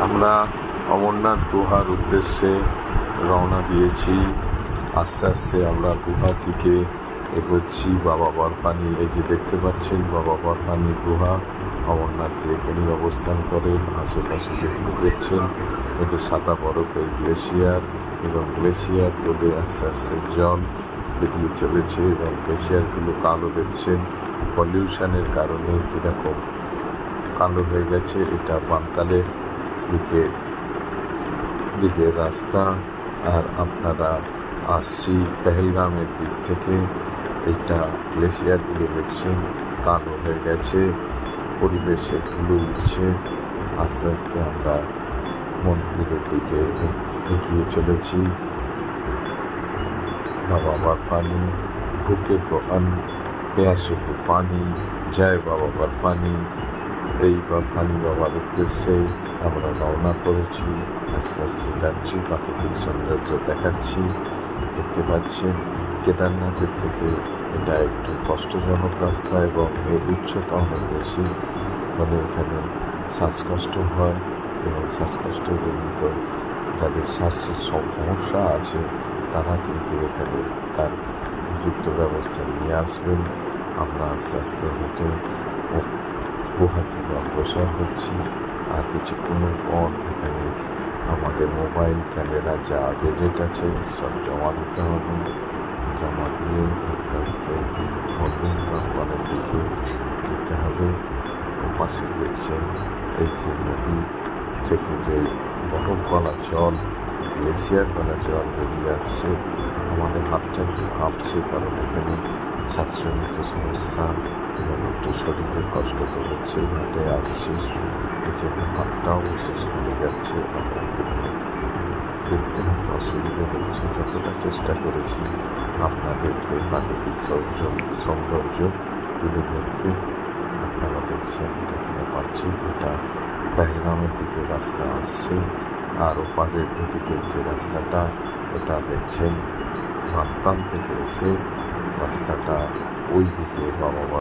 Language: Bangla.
আমরা অমরনাথ গুহার উদ্দেশ্যে রওনা দিয়েছি। আস্তে আস্তে আমরা গুহার দিকে এগোচ্ছি। বাবা বরফানি, এই যে দেখতে পাচ্ছেন বাবা বরফানি গুহা, অমরনাথ যে এখানে অবস্থান করেন। আশেপাশে দেখছেন একটু সাদা বরফের গ্লেশিয়ার, এবং গ্লেশিয়ার বলে আস্তে আস্তে জল বেরিয়ে চলেছে, এবং গ্লেশিয়ারগুলো কালো দেখছেন পলিউশনের কারণে কীরকম কালো হয়ে গেছে। এটা বানতালের দিকে রাস্তা, আর আপনারা আসছি পেহেলগামের দিক থেকে। এটা গ্লেশিয়ারগুলো দেখছেন কালো হয়ে গেছে, পরিবেশে ধুলো উঠছে। আস্তে আস্তে আমরা মন্দিরের দিকে এগিয়ে চলেছি। বাবা বরফানি, ভুকে কো অন্ন, প্যাসে কো পানি, জয় বাবা বরফানি। এই বরফানি বাবার উদ্দেশ্যে আমরা রওনা করেছি। আস্তে আস্তে যাচ্ছি, প্রাকৃতিক সৌন্দর্য দেখাচ্ছি। দেখতে পাচ্ছেন কেদারনাথের থেকে এটা একটু কষ্টজনক রাস্তা, এবং এর উচ্চতা অনেক বেশি, ফলে এখানে শ্বাসকষ্ট হয়, এবং শ্বাসকষ্টজনিত যাদের শ্বাসের সমস্যা আছে তারা কিন্তু এখানে তার উপযুক্ত ব্যবস্থা নিয়ে আসবেন। আমরা আস্তে আস্তে হেঁটে গুহার থেকে অগ্রসর হচ্ছি। আর কিছুক্ষণের পর এখানে আমাদের মোবাইল ক্যামেরা যা গেজেট আছে সব জমা দিতে হবে। জমা দিয়ে আস্তে আস্তে অরবিন্দ দিকে যেতে হবে। পাশে দেখছেন এই যে নদী থেকে যে বরফ গলা জল, গ্লেশিয়ার গলা জল বেরিয়ে আসছে। আমাদের হাতটা একটু কাঁপছে, কারণ এখানে শ্বাসজনিত সমস্যা এবং একটু শরীরে কষ্ট তো হচ্ছে, হেঁটে আসছি, এই জন্য হাতটাও বিশেষ করে যাচ্ছে। আপনাদেরকে দেখতে হয়তো অসুবিধা হচ্ছে, যতটা চেষ্টা করেছি আপনাদেরকে প্রাকৃতিক সৌন্দর্য তুলে ধরতে। আপনারা দেখছেন এখানে পাচ্ছি এটা পেহেলগামের দিকে রাস্তা আসছে, আর ওপারের দিকে যে রাস্তাটা ওটা দেখছেন ভাতপান থেকে এসে রাস্তাটা ওই দিকে বাবা